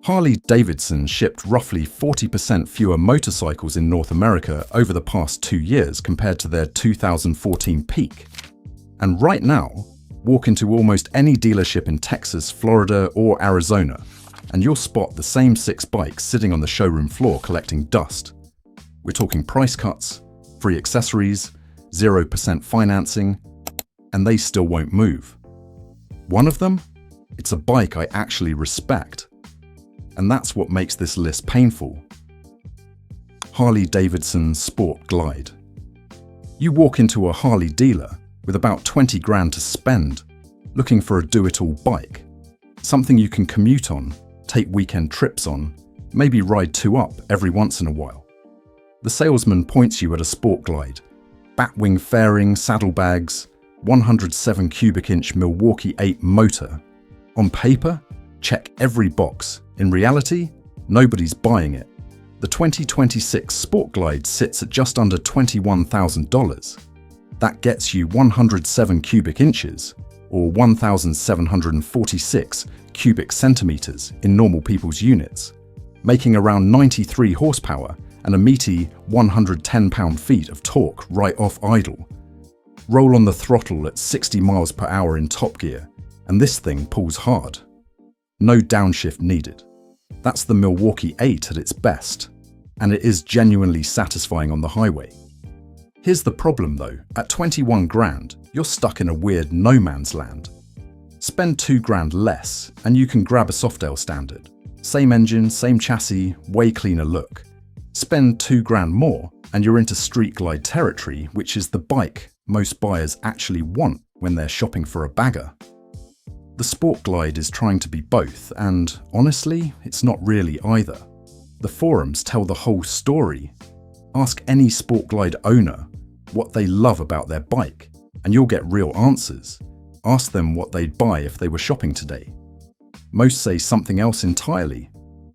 Harley Davidson shipped roughly 40% fewer motorcycles in North America over the past 2 years compared to their 2014 peak. And right now, walk into almost any dealership in Texas, Florida, or Arizona, and you'll spot the same 6 bikes sitting on the showroom floor collecting dust. We're talking price cuts, free accessories, 0% financing, and they still won't move. One of them? It's a bike I actually respect. And that's what makes this list painful. Harley Davidson Sport Glide. You walk into a Harley dealer with about 20 grand to spend, looking for a do-it-all bike. Something you can commute on, take weekend trips on, maybe ride 2 up every once in a while. The salesman points you at a Sport Glide. Batwing fairing, saddlebags, 107 cubic inch Milwaukee 8 motor. On paper, check every box. In reality, nobody's buying it. The 2026 Sport Glide sits at just under $21,000. That gets you 107 cubic inches, or 1,746 cubic centimeters in normal people's units, making around 93 horsepower and a meaty 110 pound-feet of torque right off idle. Roll on the throttle at 60 miles per hour in top gear, and this thing pulls hard. No downshift needed. That's the Milwaukee 8 at its best, and it is genuinely satisfying on the highway. Here's the problem though, at 21 grand, you're stuck in a weird no man's land. Spend 2 grand less, and you can grab a Softail Standard. Same engine, same chassis, way cleaner look. Spend 2 grand more, and you're into Street Glide territory, which is the bike most buyers actually want when they're shopping for a bagger. The Sport Glide is trying to be both, and honestly, it's not really either. The forums tell the whole story. Ask any Sport Glide owner what they love about their bike, and you'll get real answers. Ask them what they'd buy if they were shopping today. Most say something else entirely.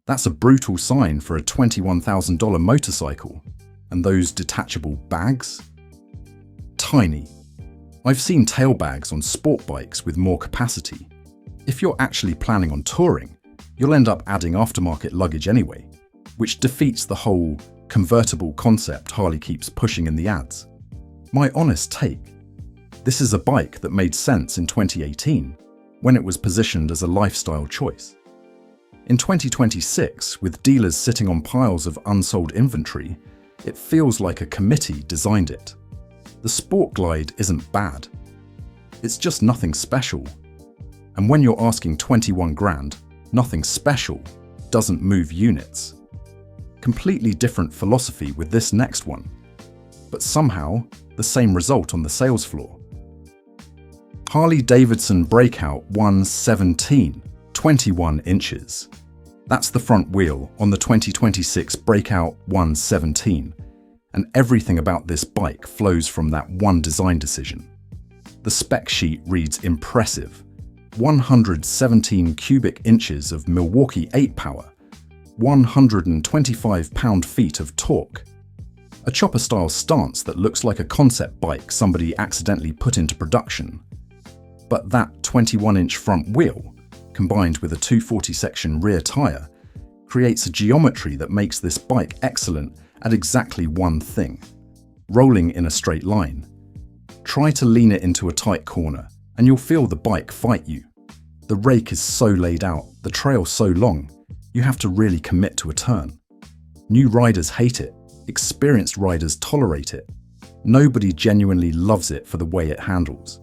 That's a brutal sign for a $21,000 motorcycle. And those detachable bags? Tiny. I've seen tailbags on sport bikes with more capacity. If you're actually planning on touring, you'll end up adding aftermarket luggage anyway, which defeats the whole convertible concept Harley keeps pushing in the ads. My honest take: this is a bike that made sense in 2018, when it was positioned as a lifestyle choice. In 2026, with dealers sitting on piles of unsold inventory, it feels like a committee designed it. The Sport Glide isn't bad. It's just nothing special. And when you're asking 21 grand, nothing special doesn't move units. Completely different philosophy with this next one, but somehow the same result on the sales floor. Harley Davidson Breakout 117, 21 inches. That's the front wheel on the 2026 Breakout 117, and everything about this bike flows from that one design decision. The spec sheet reads impressive. 117 cubic inches of Milwaukee 8 power, 125 pound-feet of torque. A chopper-style stance that looks like a concept bike somebody accidentally put into production. But that 21-inch front wheel, combined with a 240-section rear tyre, creates a geometry that makes this bike excellent at exactly one thing: rolling in a straight line. Try to lean it into a tight corner, and you'll feel the bike fight you. The rake is so laid out, the trail so long, you have to really commit to a turn. New riders hate it, experienced riders tolerate it. Nobody genuinely loves it for the way it handles.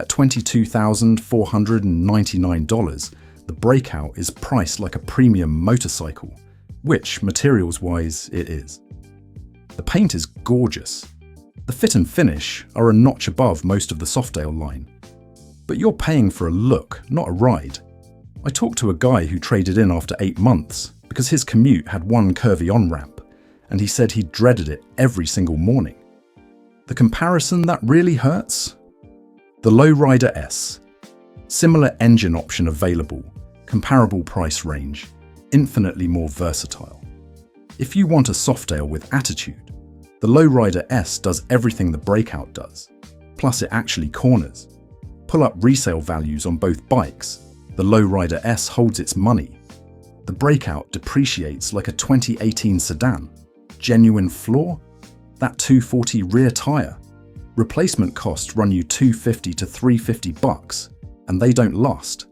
At $22,499, the Breakout is priced like a premium motorcycle, which, materials-wise, it is. The paint is gorgeous. The fit and finish are a notch above most of the Softail line. But you're paying for a look, not a ride. I talked to a guy who traded in after 8 months because his commute had one curvy on-ramp, and he said he dreaded it every single morning. The comparison that really hurts? The Lowrider S. Similar engine option available, comparable price range, infinitely more versatile. If you want a Softail with attitude, the Lowrider S does everything the Breakout does, plus it actually corners. Pull up resale values on both bikes, the Lowrider S holds its money. The Breakout depreciates like a 2018 sedan. Genuine flaw? That 240 rear tire. Replacement costs run you $250 to $350, and they don't last.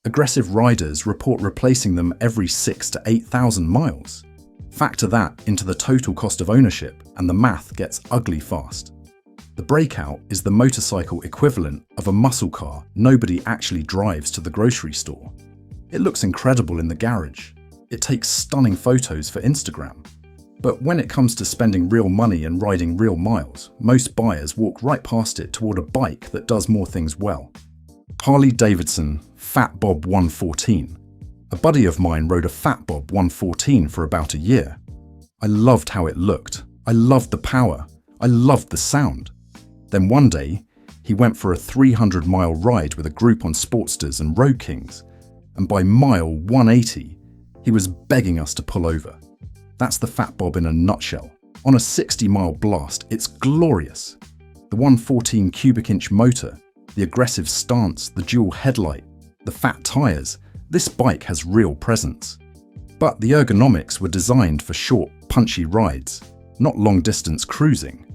Aggressive riders report replacing them every 6,000 to 8,000 miles. Factor that into the total cost of ownership, and the math gets ugly fast. The Breakout is the motorcycle equivalent of a muscle car nobody actually drives to the grocery store. It looks incredible in the garage. It takes stunning photos for Instagram. But when it comes to spending real money and riding real miles, most buyers walk right past it toward a bike that does more things well. Harley Davidson Fat Bob 114. A buddy of mine rode a Fat Bob 114 for about a year. I loved how it looked. I loved the power. I loved the sound. Then one day, he went for a 300-mile ride with a group on Sportsters and Road Kings, and by mile 180, he was begging us to pull over. That's the Fat Bob in a nutshell. On a 60-mile blast, it's glorious. The 114 cubic inch motor, the aggressive stance, the dual headlight, the fat tires, this bike has real presence. But the ergonomics were designed for short, punchy rides, not long-distance cruising.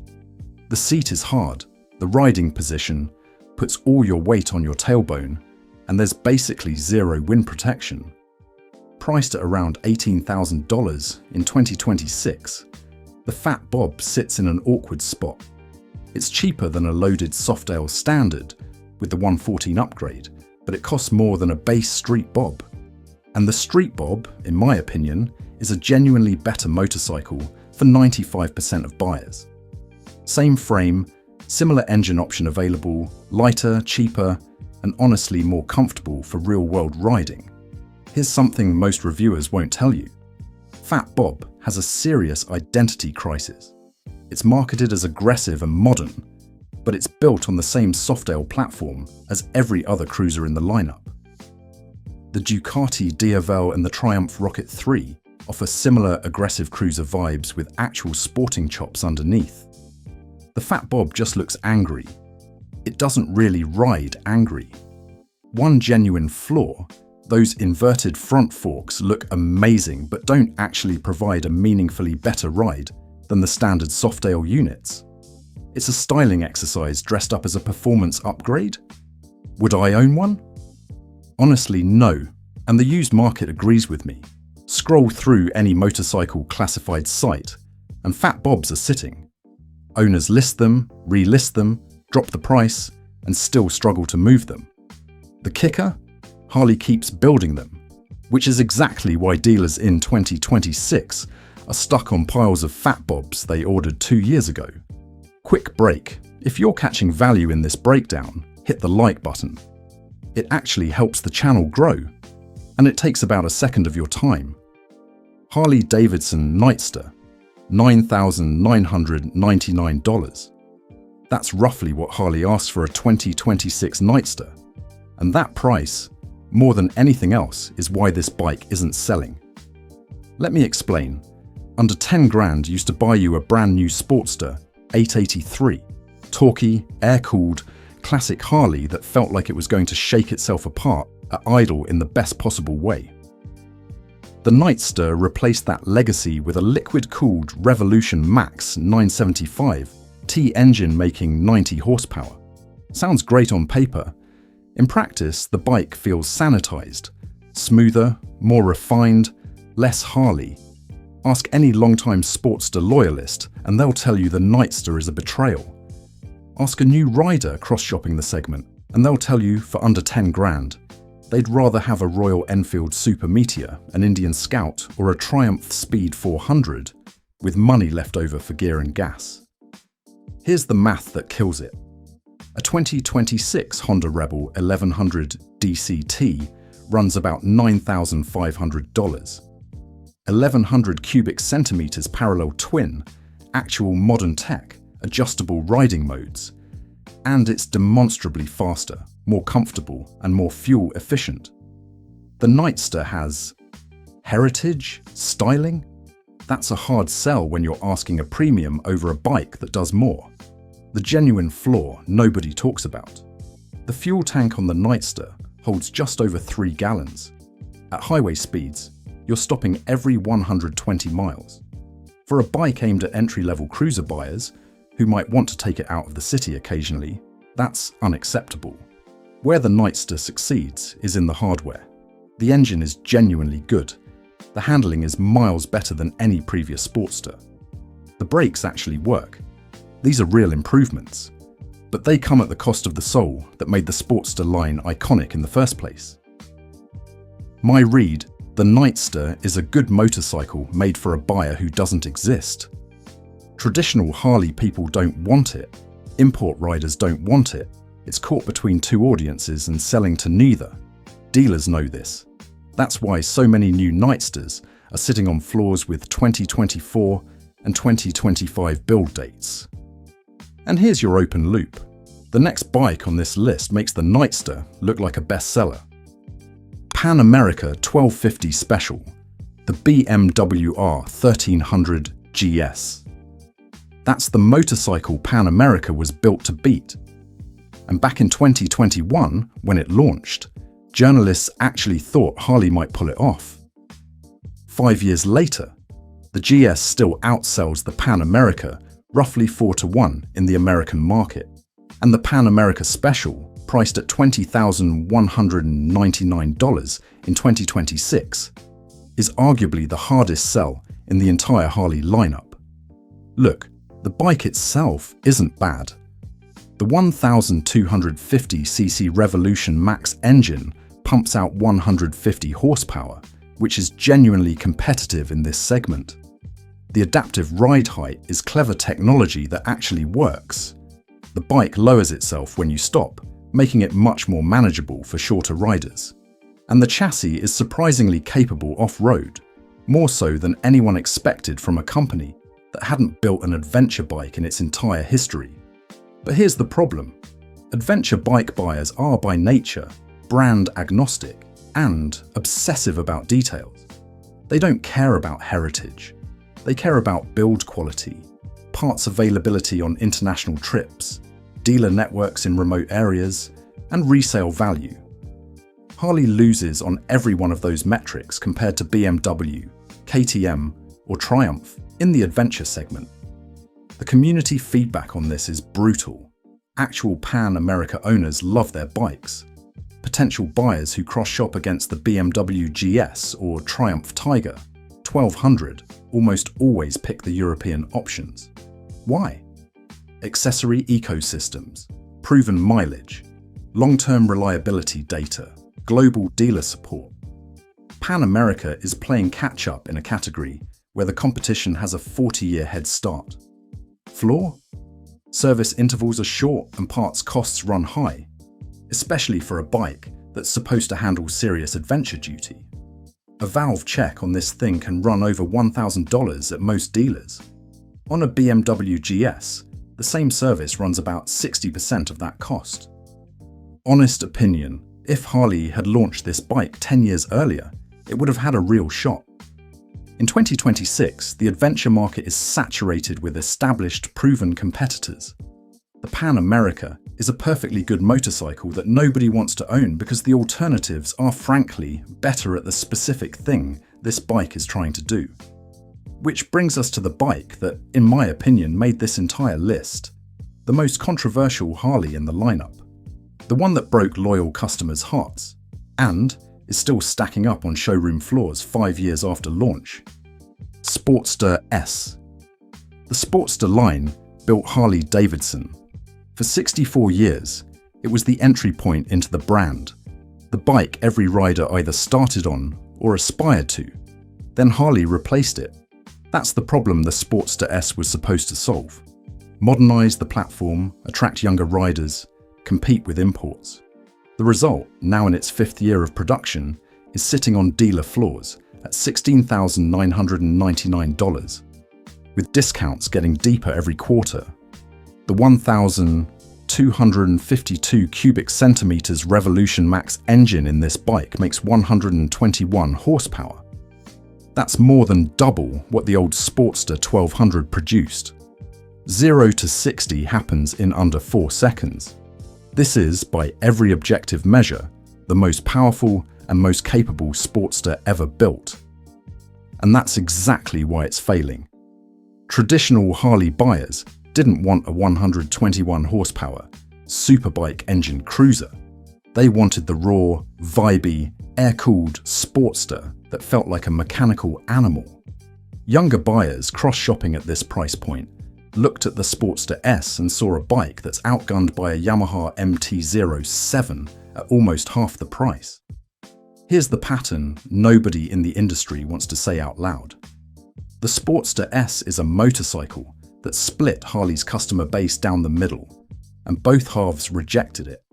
The seat is hard, the riding position puts all your weight on your tailbone, and there's basically zero wind protection. Priced at around $18,000 in 2026, the Fat Bob sits in an awkward spot. It's cheaper than a loaded Softail Standard with the 114 upgrade, but it costs more than a base Street Bob. And the Street Bob, in my opinion, is a genuinely better motorcycle for 95% of buyers. Same frame, similar engine option available, lighter, cheaper, and honestly more comfortable for real-world riding. Here's something most reviewers won't tell you. Fat Bob has a serious identity crisis. It's marketed as aggressive and modern, but it's built on the same Softail platform as every other cruiser in the lineup. The Ducati Diavel and the Triumph Rocket 3 offer similar aggressive cruiser vibes with actual sporting chops underneath. The Fat Bob just looks angry. It doesn't really ride angry. One genuine flaw: those inverted front forks look amazing but don't actually provide a meaningfully better ride than the standard Softail units. It's a styling exercise dressed up as a performance upgrade? Would I own one? Honestly, no, and the used market agrees with me. Scroll through any motorcycle classified site, and Fat Bobs are sitting. Owners list them, relist them, drop the price, and still struggle to move them. The kicker? Harley keeps building them, which is exactly why dealers in 2026 are stuck on piles of Fat Bobs they ordered 2 years ago. Quick break. If you're catching value in this breakdown, hit the like button. It actually helps the channel grow, and it takes about a second of your time. Harley Davidson Nightster, $9,999. That's roughly what Harley asked for a 2026 Nightster, and that price, more than anything else, is why this bike isn't selling. Let me explain. Under 10 grand used to buy you a brand new Sportster 883, torquey, air-cooled, classic Harley that felt like it was going to shake itself apart at idle in the best possible way. The Nightster replaced that legacy with a liquid-cooled Revolution Max 975 T-engine making 90 horsepower. Sounds great on paper. In practice, the bike feels sanitized, smoother, more refined, less Harley. Ask any longtime Sportster loyalist and they'll tell you the Nightster is a betrayal. Ask a new rider cross-shopping the segment and they'll tell you for under 10 grand, they'd rather have a Royal Enfield Super Meteor, an Indian Scout, or a Triumph Speed 400 with money left over for gear and gas. Here's the math that kills it. A 2026 Honda Rebel 1100 DCT runs about $9,500. 1100 cubic centimeters parallel twin, actual modern tech, adjustable riding modes, and it's demonstrably faster, more comfortable, and more fuel efficient. The Nightster has heritage, styling. That's a hard sell when you're asking a premium over a bike that does more. The genuine flaw nobody talks about. The fuel tank on the Nightster holds just over 3 gallons. At highway speeds, you're stopping every 120 miles. For a bike aimed at entry-level cruiser buyers, who might want to take it out of the city occasionally, that's unacceptable. Where the Nightster succeeds is in the hardware. The engine is genuinely good. The handling is miles better than any previous Sportster. The brakes actually work. These are real improvements. But they come at the cost of the soul that made the Sportster line iconic in the first place. My read, the Nightster is a good motorcycle made for a buyer who doesn't exist. Traditional Harley people don't want it. Import riders don't want it. It's caught between two audiences and selling to neither. Dealers know this. That's why so many new Nightsters are sitting on floors with 2024 and 2025 build dates. And here's your open loop. The next bike on this list makes the Nightster look like a bestseller. Pan America 1250 Special, the BMW R 1300 GS. That's the motorcycle Pan America was built to beat. And back in 2021, when it launched, journalists actually thought Harley might pull it off. 5 years later, the GS still outsells the Pan America roughly 4-1 in the American market. And the Pan America Special, priced at $20,199 in 2026, is arguably the hardest sell in the entire Harley lineup. Look, the bike itself isn't bad. The 1250cc Revolution Max engine pumps out 150 horsepower, which is genuinely competitive in this segment. The adaptive ride height is clever technology that actually works. The bike lowers itself when you stop, making it much more manageable for shorter riders. And the chassis is surprisingly capable off-road, more so than anyone expected from a company that hadn't built an adventure bike in its entire history. But here's the problem. Adventure bike buyers are by nature brand agnostic and obsessive about details. They don't care about heritage. They care about build quality, parts availability on international trips, dealer networks in remote areas, and resale value. Harley loses on every one of those metrics compared to BMW, KTM, or Triumph in the adventure segment. The community feedback on this is brutal. Actual Pan America owners love their bikes. Potential buyers who cross-shop against the BMW GS or Triumph Tiger 1200 almost always pick the European options. Why? Accessory ecosystems, proven mileage, long-term reliability data, global dealer support. Pan America is playing catch-up in a category where the competition has a 40-year head start. Flaw? Service intervals are short and parts costs run high, especially for a bike that's supposed to handle serious adventure duty. A valve check on this thing can run over $1,000 at most dealers. On a BMW GS, the same service runs about 60% of that cost. Honest opinion, if Harley had launched this bike 10 years earlier, it would have had a real shot. In 2026, the adventure market is saturated with established, proven competitors. The Pan America is a perfectly good motorcycle that nobody wants to own because the alternatives are frankly better at the specific thing this bike is trying to do. Which brings us to the bike that, in my opinion, made this entire list. The most controversial Harley in the lineup. The one that broke loyal customers' hearts. And is still stacking up on showroom floors 5 years after launch. Sportster S. The Sportster line built Harley Davidson. For 64 years, it was the entry point into the brand, the bike every rider either started on or aspired to. Then Harley replaced it. That's the problem the Sportster S was supposed to solve. Modernize the platform, attract younger riders, compete with imports. The result, now in its 5th year of production, is sitting on dealer floors at $16,999, with discounts getting deeper every quarter. The 1,252 cubic centimeters Revolution Max engine in this bike makes 121 horsepower. That's more than double what the old Sportster 1200 produced. 0 to 60 happens in under 4 seconds. This is, by every objective measure, the most powerful and most capable Sportster ever built. And that's exactly why it's failing. Traditional Harley buyers didn't want a 121 horsepower superbike engine cruiser. They wanted the raw, vibey, air-cooled Sportster that felt like a mechanical animal. Younger buyers cross-shopping at this price point looked at the Sportster S and saw a bike that's outgunned by a Yamaha MT-07 at almost half the price. Here's the pattern nobody in the industry wants to say out loud. The Sportster S is a motorcycle that split Harley's customer base down the middle, and both halves rejected it.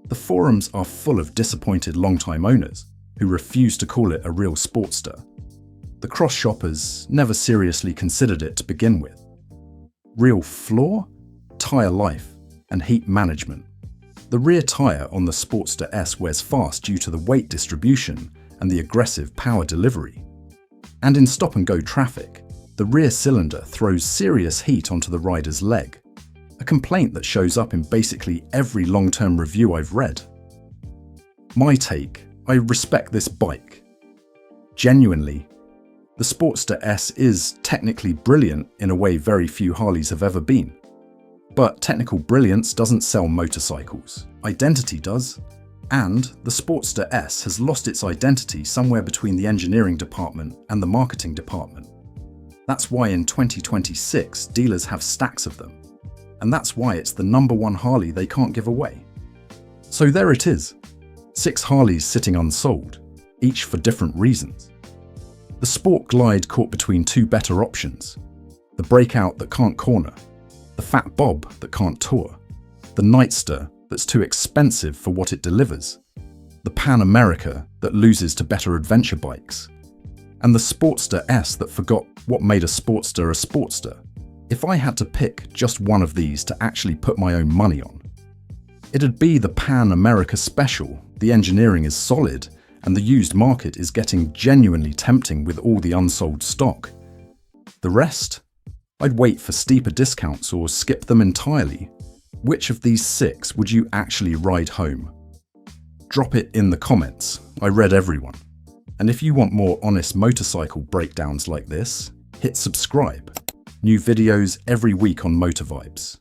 The forums are full of disappointed long-time owners who refuse to call it a real Sportster. The cross-shoppers never seriously considered it to begin with. Real flaw? Tyre life and heat management. The rear tyre on the Sportster S wears fast due to the weight distribution and the aggressive power delivery. And in stop-and-go traffic, the rear cylinder throws serious heat onto the rider's leg, a complaint that shows up in basically every long-term review I've read. My take, I respect this bike. Genuinely, the Sportster S is technically brilliant in a way very few Harleys have ever been. But technical brilliance doesn't sell motorcycles. Identity does. And the Sportster S has lost its identity somewhere between the engineering department and the marketing department. That's why in 2026 dealers have stacks of them. And that's why it's the #1 Harley they can't give away. So there it is. 6 Harleys sitting unsold, each for different reasons. The Sport Glide caught between 2 better options. The Breakout that can't corner, the Fat Bob that can't tour, the Nightster that's too expensive for what it delivers, the Pan America that loses to better adventure bikes, and the Sportster S that forgot what made a Sportster a Sportster. If I had to pick just one of these to actually put my own money on, it'd be the Pan America Special. The engineering is solid, and the used market is getting genuinely tempting with all the unsold stock. The rest? I'd wait for steeper discounts or skip them entirely. Which of these 6 would you actually ride home? Drop it in the comments. I read everyone. And if you want more honest motorcycle breakdowns like this, hit subscribe. New videos every week on MotorVibes.